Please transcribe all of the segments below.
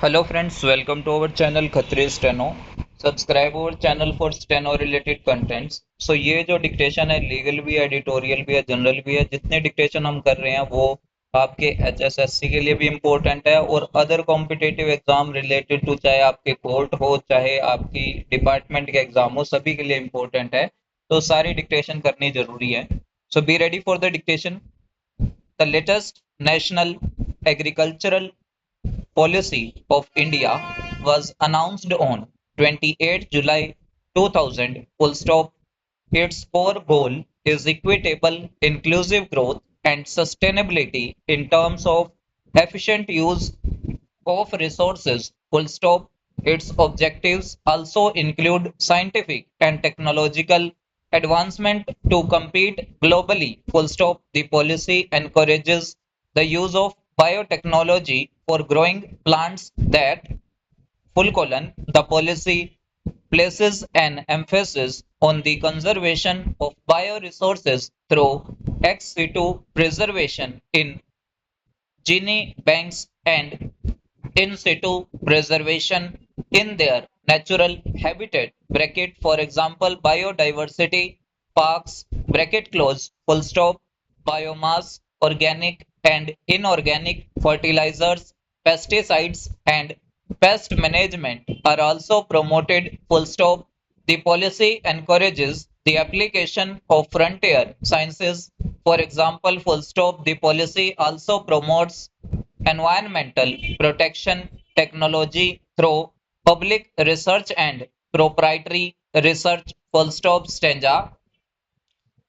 Hello friends, welcome to our channel खतरे steno. Subscribe our channel for steno related contents। ये जो dictation है legal भी है, एडिटोरियल भी है, जनरल भी है। जितने डिक्टेशन हम कर रहे हैं वो आपके एचएसएससी के लिए भी इम्पोर्टेंट है और other competitive exam related to, चाहे आपके कोर्ट हो चाहे आपकी डिपार्टमेंट के एग्जाम हो, सभी के लिए इम्पोर्टेंट है। तो सारी डिक्टेशन करनी जरूरी है। So be ready for the dictation. The latest national agricultural policy of India was announced on 28 July 2000, full stop. Its core goal is equitable, inclusive growth and sustainability in terms of efficient use of resources, full stop. Its objectives also include scientific and technological advancement to compete globally, full stop. The policy encourages the use of biotechnology for growing plants that, full colon, the policy places an emphasis on the conservation of bioresources through ex situ preservation in gene banks and in situ preservation in their natural habitat, bracket, for example biodiversity parks, bracket close, full stop. Biomass, organic and inorganic fertilizers, pesticides and pest management are also promoted, full stop. The policy encourages the application of frontier sciences, for example full stop. The policy also promotes environmental protection technology through public research and proprietary research, full stop. Stanza.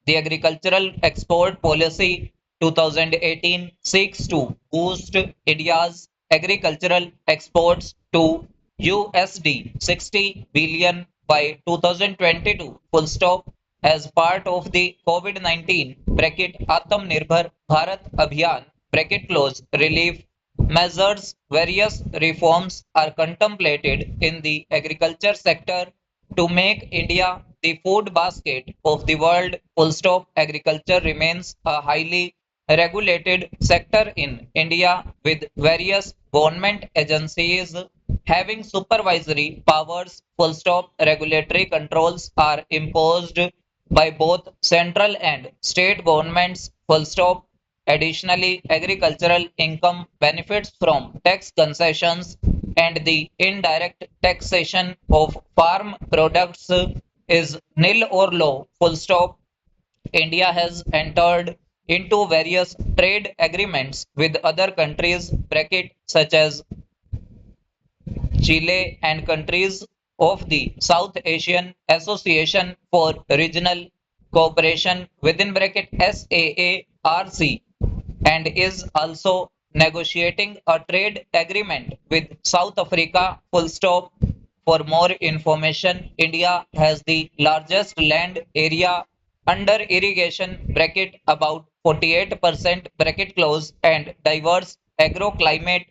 The Agricultural Export Policy 2018 seeks to boost India's agricultural exports to USD 60 billion by 2022, full stop, as part of the COVID-19 bracket Atmanirbhar Bharat Abhiyan bracket close relief measures. Various reforms are contemplated in the agriculture sector to make India the food basket of the world, full stop. Agriculture remains a highly regulated sector in India, with various government agencies having supervisory powers, full stop. Regulatory controls are imposed by both central and state governments, full stop. Additionally, agricultural income benefits from tax concessions and the indirect taxation of farm products is nil or low, full stop. India has entered into various trade agreements with other countries, bracket, such as Chile and countries of the South Asian Association for Regional Cooperation within bracket SAARC, and is also negotiating a trade agreement with South Africa, full stop. For more information, India has the largest land area under irrigation, bracket about 48% bracket close, and diverse agroclimate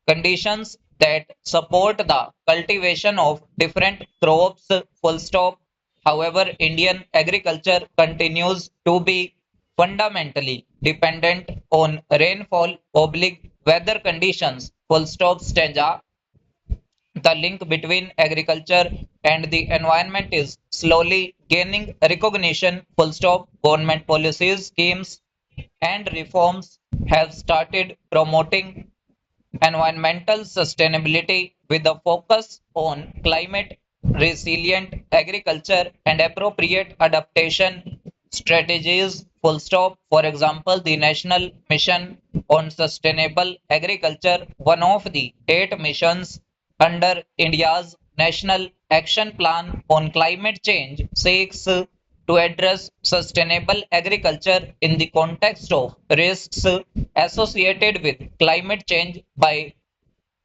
conditions that support the cultivation of different crops, full stop. However, Indian agriculture continues to be fundamentally dependent on rainfall oblique weather conditions, full stop. Stanza. The link between agriculture and the environment is slowly gaining recognition, full stop. Government policies, schemes and reforms have started promoting environmental sustainability with a focus on climate resilient agriculture and appropriate adaptation strategies, full stop. For example, the National Mission on Sustainable Agriculture, one of the 8 missions under India's National Action Plan on Climate Change, seeks to address sustainable agriculture in the context of risks associated with climate change by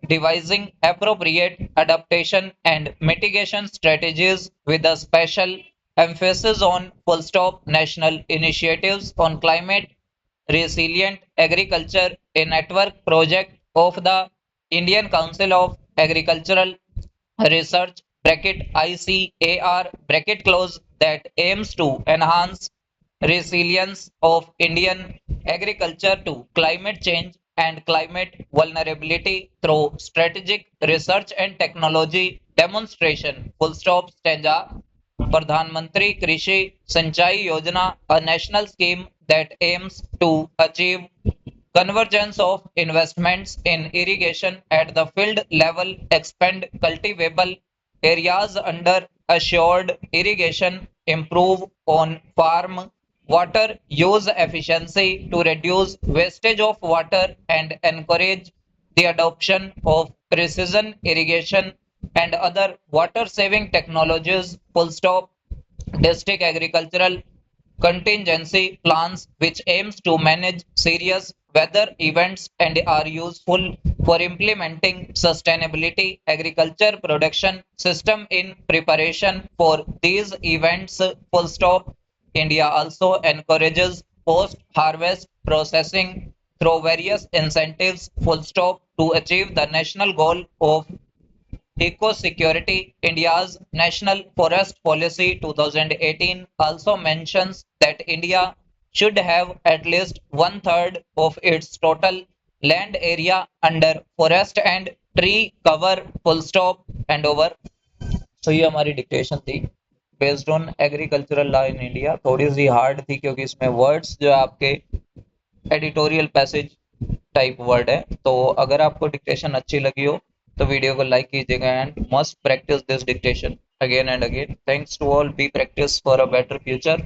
devising appropriate adaptation and mitigation strategies with a special emphasis on full stop national initiatives on climate resilient agriculture, a network project of the Indian Council of Agricultural Research bracket ICAR bracket close that aims to enhance resilience of Indian agriculture to climate change, and climate vulnerability through strategic research and technology demonstration. Full stop. Stanza. Pradhan Mantri Krishi Sinchai Yojana, a national scheme that aims to achieve convergence of investments in irrigation at the field level, expand cultivable areas under assured irrigation, improve on farm water use efficiency to reduce wastage of water and encourage the adoption of precision irrigation and other water saving technologies. Full stop. District agricultural contingency plans which aims to manage serious weather events and are useful for implementing sustainability agriculture production system in preparation for these events. Full stop. India also encourages post harvest processing through various incentives. Full stop. To achieve the national goal of Eco-security. India's National Forest Policy 2018 also mentions that India should have at least one third of its total land area under forest and tree cover. Full stop and over. So ये हमारी dictation थी based on agricultural law in India. थोड़ी सी hard थी क्योंकि इसमें words जो आपके editorial passage type word है. तो अगर आपको डिक्टेशन अच्छी लगी हो तो वीडियो को लाइक कीजिएगा and must practice this dictation again and again. Thanks to all. Be practice for a better future.